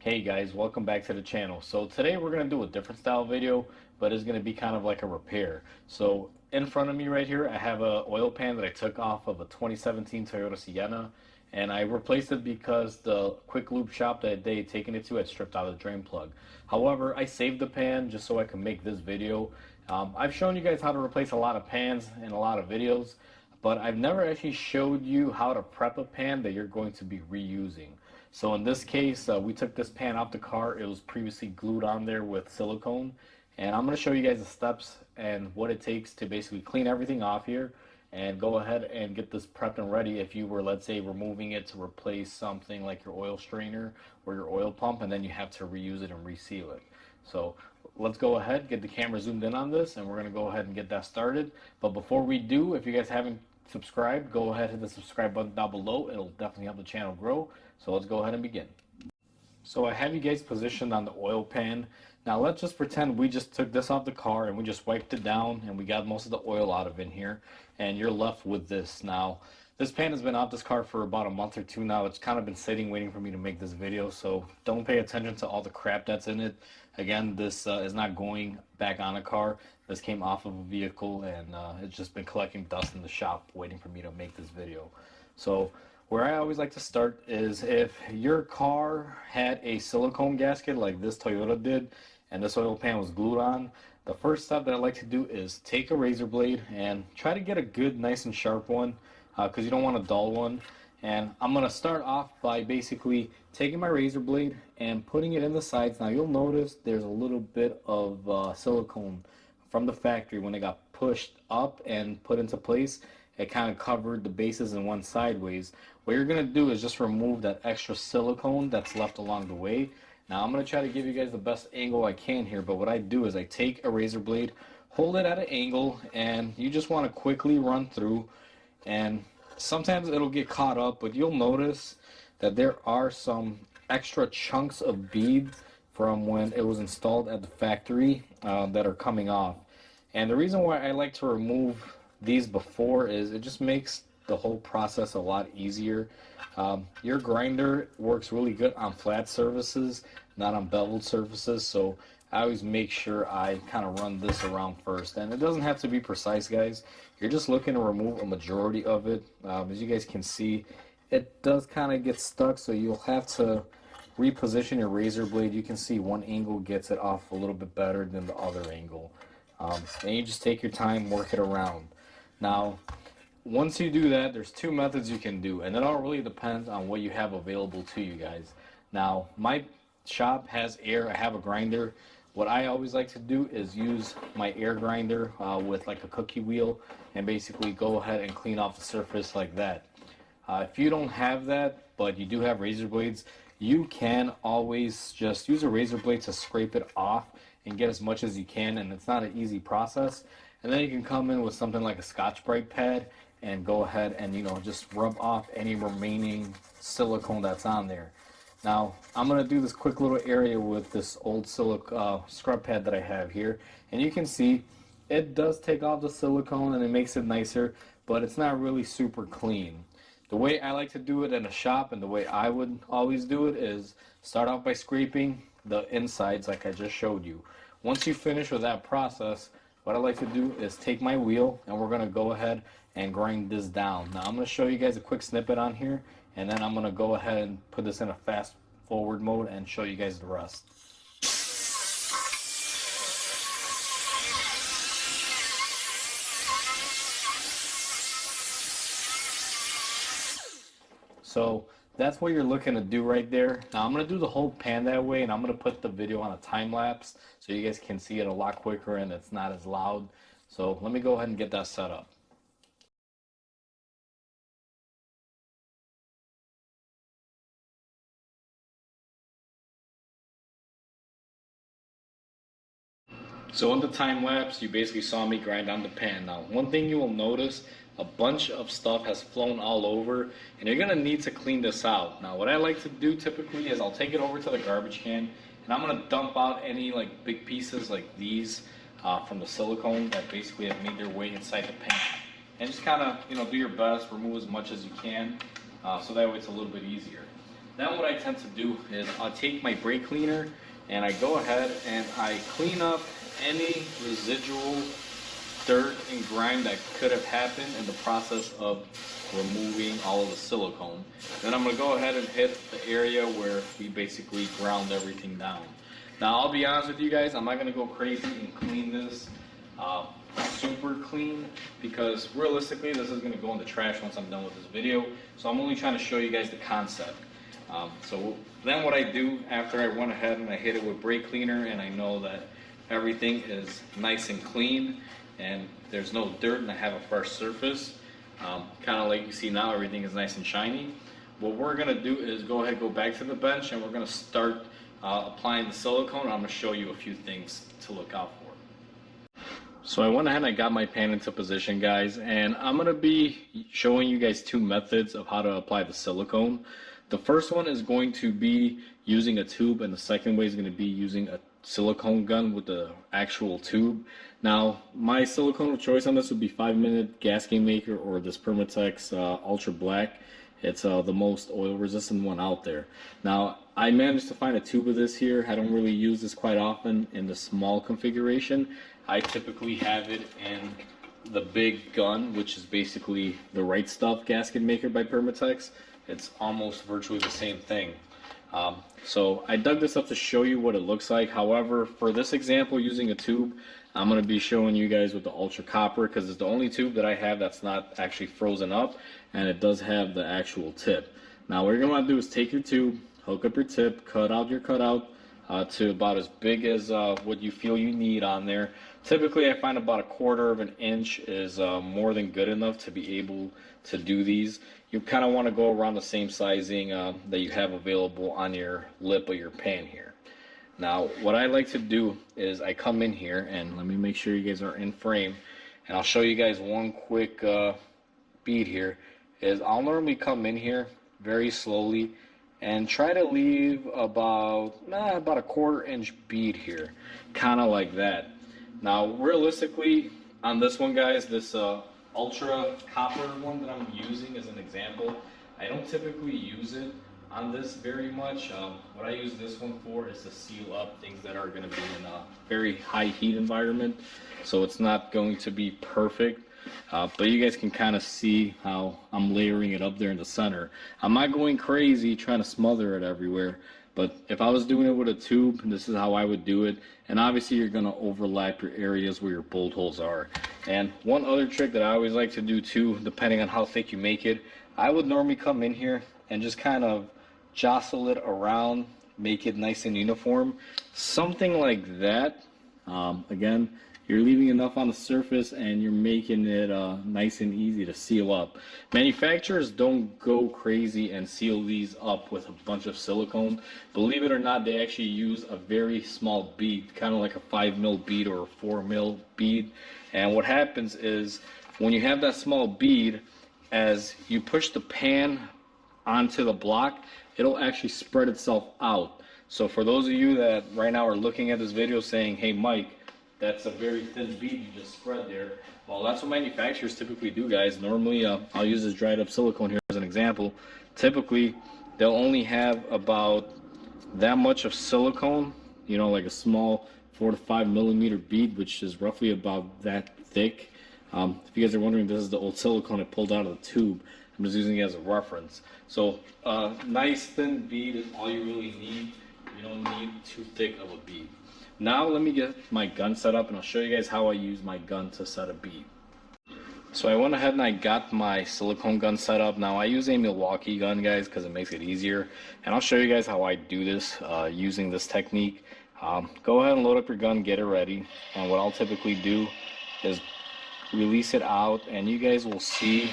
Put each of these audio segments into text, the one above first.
Hey guys, welcome back to the channel. So today we're going to do a different style video, but it's going to be kind of like a repair. So in front of me right here, I have a oil pan that I took off of a 2017 Toyota Sienna, and I replaced it because the quick lube shop that they had taken it to had stripped out the drain plug. However, I saved the pan just so I can make this video. I've shown you guys how to replace a lot of pans in a lot of videos, but I've never actually showed you how to prep a pan that you're going to be reusing. So in this case, we took this pan off the car. It was previously glued on there with silicone. And I'm going to show you guys the steps and what it takes to basically clean everything off here and go ahead and get this prepped and ready if you were, let's say, removing it to replace something like your oil strainer or your oil pump, and then you have to reuse it and reseal it. So let's go ahead, get the camera zoomed in on this, and we're going to go ahead and get that started. But before we do, if you guys haven't subscribed, go ahead and hit the subscribe button down below. It'll definitely help the channel grow. So let's go ahead and begin. So I have you guys positioned on the oil pan. Now let's just pretend we just took this off the car and we just wiped it down and we got most of the oil out of in here, and you're left with this. Now this pan has been off this car for about a month or two now. It's kind of been sitting waiting for me to make this video, so don't pay attention to all the crap that's in it. Again, this is not going back on a car. This came off of a vehicle, and it's just been collecting dust in the shop waiting for me to make this video. So where I always like to start is if your car had a silicone gasket like this Toyota did and this oil pan was glued on, the first step that I like to do is take a razor blade and try to get a good, nice and sharp one, because you don't want a dull one. And I'm going to start off by basically taking my razor blade and putting it in the sides. Now you'll notice there's a little bit of silicone from the factory. When it got pushed up and put into place, it kind of covered the bases and went sideways. What you're going to do is just remove that extra silicone that's left along the way. Now I'm going to try to give you guys the best angle I can here, but what I do is I take a razor blade, hold it at an angle, and you just want to quickly run through. And sometimes it'll get caught up, but you'll notice that there are some extra chunks of bead from when it was installed at the factory that are coming off. And the reason why I like to remove these before is it just makes the whole process a lot easier. Your grinder works really good on flat surfaces, not on beveled surfaces, so I always make sure I kind of run this around first. And it doesn't have to be precise, guys. You're just looking to remove a majority of it. As you guys can see, it does kind of get stuck, so you'll have to reposition your razor blade. You can see one angle gets it off a little bit better than the other angle. And you just take your time, work it around. Now, once you do that, there's two methods you can do, and it all really depends on what you have available to you guys. Now, my shop has air. I have a grinder. What I always like to do is use my air grinder with like a cookie wheel and basically go ahead and clean off the surface like that. If you don't have that, but you do have razor blades, you can always just use a razor blade to scrape it off and get as much as you can, and it's not an easy process. And then you can come in with something like a Scotch-Brite pad and go ahead and, just rub off any remaining silicone that's on there. Now, I'm going to do this quick little area with this old scrub pad that I have here. And you can see it does take off the silicone and it makes it nicer, but it's not really super clean. The way I like to do it in a shop, and the way I would always do it, is start off by scraping the insides like I just showed you. Once you finish with that process, what I like to do is take my wheel and we're going to go ahead and grind this down. Now I'm going to show you guys a quick snippet on here, and then I'm going to go ahead and put this in a fast forward mode and show you guys the rest. So that's what you're looking to do right there. Now I'm going to do the whole pan that way, and I'm going to put the video on a time lapse so you guys can see it a lot quicker and it's not as loud. So let me go ahead and get that set up. So in the time lapse, you basically saw me grind on the pan. Now, one thing you will notice, a bunch of stuff has flown all over, and you're gonna need to clean this out. Now, what I like to do typically is I'll take it over to the garbage can, and I'm gonna dump out any like big pieces like these from the silicone that basically have made their way inside the pan. And just kind of, do your best, remove as much as you can, so that way it's a little bit easier. then what I tend to do is I'll take my brake cleaner and I go ahead and I clean up any residual dirt and grime that could have happened in the process of removing all of the silicone. Then I'm going to go ahead and hit the area where we basically ground everything down. Now I'll be honest with you guys, I'm not going to go crazy and clean this super clean, because realistically this is going to go in the trash once I'm done with this video. So I'm only trying to show you guys the concept. So then what I do after I went ahead and I hit it with brake cleaner and I know that everything is nice and clean and there's no dirt and I have a fresh surface, kind of like you see now, everything is nice and shiny. What we're going to do is go ahead, go back to the bench, and we're going to start applying the silicone. I'm going to show you a few things to look out for. So I went ahead and I got my pan into position, guys, and I'm going to be showing you guys two methods of how to apply the silicone. The first one is going to be using a tube, and the second way is going to be using a silicone gun with the actual tube. Now, my silicone of choice on this would be 5-minute gasket maker or this Permatex Ultra Black. It's the most oil resistant one out there. Now, I managed to find a tube of this here. I don't really use this quite often in the small configuration. I typically have it in the big gun, which is basically the Right Stuff gasket maker by Permatex. It's almost virtually the same thing. So I dug this up to show you what it looks like. However, for this example using a tube, I'm going to be showing you guys with the Ultra Copper, because it's the only tube that I have that's not actually frozen up, and it does have the actual tip. Now what you're going to want to do is take your tube, hook up your tip, cut out your cutout to about as big as what you feel you need on there. Typically I find about 1/4 of an inch is more than good enough to be able to do these. You kind of want to go around the same sizing that you have available on your lip of your pan here. Now what I like to do is I come in here, and let me make sure you guys are in frame, and I'll show you guys one quick bead here. Is I'll normally come in here very slowly and try to leave about a 1/4 inch bead here, kind of like that. Now realistically on this one, guys, this Ultra Copper one that I'm using as an example, I don't typically use it on this very much. What I use this one for is to seal up things that are going to be in a very high heat environment, so it's not going to be perfect. But you guys can kind of see how I'm layering it up there in the center. I'm not going crazy trying to smother it everywhere, but if I was doing it with a tube, this is how I would do it. And obviously you're going to overlap your areas where your bolt holes are. And one other trick that I always like to do too, depending on how thick you make it, I would normally come in here and just kind of jostle it around, make it nice and uniform. Something like that. Again, you're leaving enough on the surface and you're making it nice and easy to seal up. Manufacturers don't go crazy and seal these up with a bunch of silicone. Believe it or not, they actually use a very small bead, kind of like a 5mm bead or a 4mm bead. And what happens is when you have that small bead, as you push the pan onto the block, it'll actually spread itself out. So for those of you that right now are looking at this video saying, hey Mike, that's a very thin bead you just spread there. Well, that's what manufacturers typically do, guys. Normally, I'll use this dried up silicone here as an example. Typically, they'll only have about that much of silicone, you know, like a small 4 to 5mm bead, which is roughly about that thick. If you guys are wondering, this is the old silicone I pulled out of the tube. I'm just using it as a reference. So, nice thin bead is all you really need. You don't need too thick of a bead. Now let me get my gun set up and I'll show you guys how I use my gun to set a bead. So I went ahead and I got my silicone gun set up. Now I use a Milwaukee gun, guys, because it makes it easier. And I'll show you guys how I do this using this technique. Go ahead and load up your gun, get it ready. And what I'll typically do is release it out, and you guys will see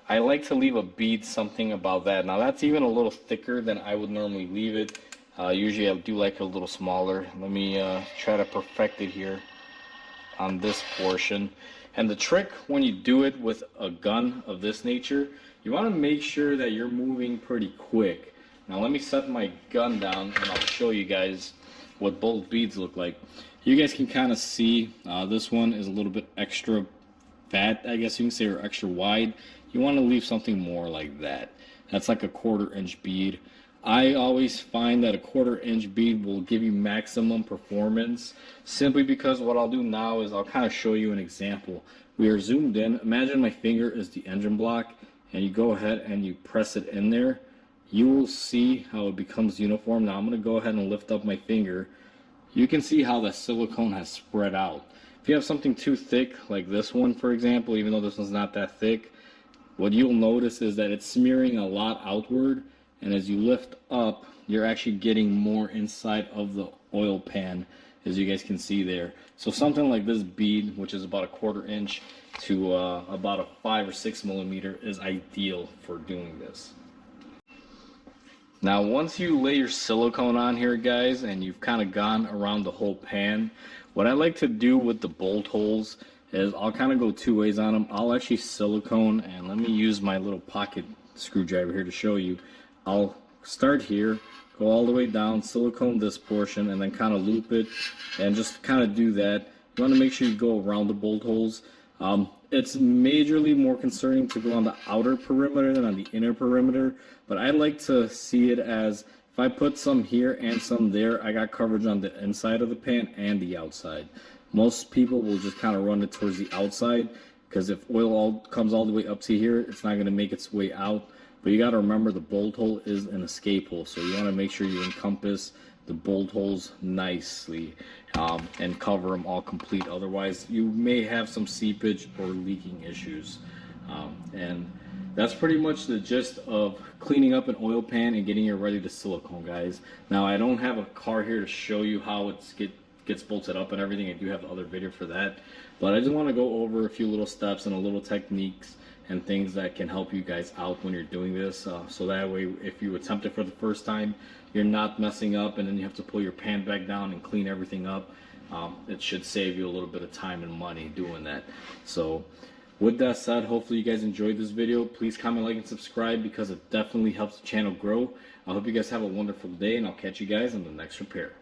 I like to leave a bead something about that. Now that's even a little thicker than I would normally leave it. Usually I do like it a little smaller. Let me try to perfect it here on this portion. And the trick when you do it with a gun of this nature, you want to make sure that you're moving pretty quick. Now let me set my gun down and I'll show you guys what both beads look like. You guys can kind of see this one is a little bit extra fat, I guess you can say, or extra wide. You want to leave something more like that. That's like a 1/4 inch bead. I always find that a 1/4 inch bead will give you maximum performance, simply because what I'll do now is I'll kind of show you an example. We are zoomed in. Imagine my finger is the engine block, and you go ahead and you press it in there. You will see how it becomes uniform. Now I'm going to go ahead and lift up my finger. You can see how the silicone has spread out. If you have something too thick, like this one for example, even though this one's not that thick, what you'll notice is that it's smearing a lot outward, and as you lift up, you're actually getting more inside of the oil pan, as you guys can see there. So something like this bead, which is about a 1/4 inch to about a 5 or 6 millimeter, is ideal for doing this. Now once you lay your silicone on here, guys, and you've kind of gone around the whole pan, what I like to do with the bolt holes is I'll kind of go 2 ways on them. I'll actually silicone, and let me use my little pocket screwdriver here to show you. I'll start here, go all the way down, silicone this portion, and then kind of loop it, and just kind of do that. You want to make sure you go around the bolt holes. It's majorly more concerning to go on the outer perimeter than on the inner perimeter, but I like to see it as if I put some here and some there, I got coverage on the inside of the pan and the outside. Most people will just kind of run it towards the outside, because if oil comes all the way up to here, it's not going to make its way out. But you got to remember, the bolt hole is an escape hole, so you want to make sure you encompass the bolt holes nicely and cover them all complete. Otherwise, you may have some seepage or leaking issues. And that's pretty much the gist of cleaning up an oil pan and getting it ready to silicone, guys. Now, I don't have a car here to show you how it gets bolted up and everything. I do have the other video for that, but I just want to go over a few little steps and a little techniques and things that can help you guys out when you're doing this, so that way if you attempt it for the first time, you're not messing up and then you have to pull your pan back down and clean everything up. It should save you a little bit of time and money doing that. So with that said, hopefully you guys enjoyed this video. Please comment, like, and subscribe, because it definitely helps the channel grow. I hope you guys have a wonderful day, and I'll catch you guys on the next repair.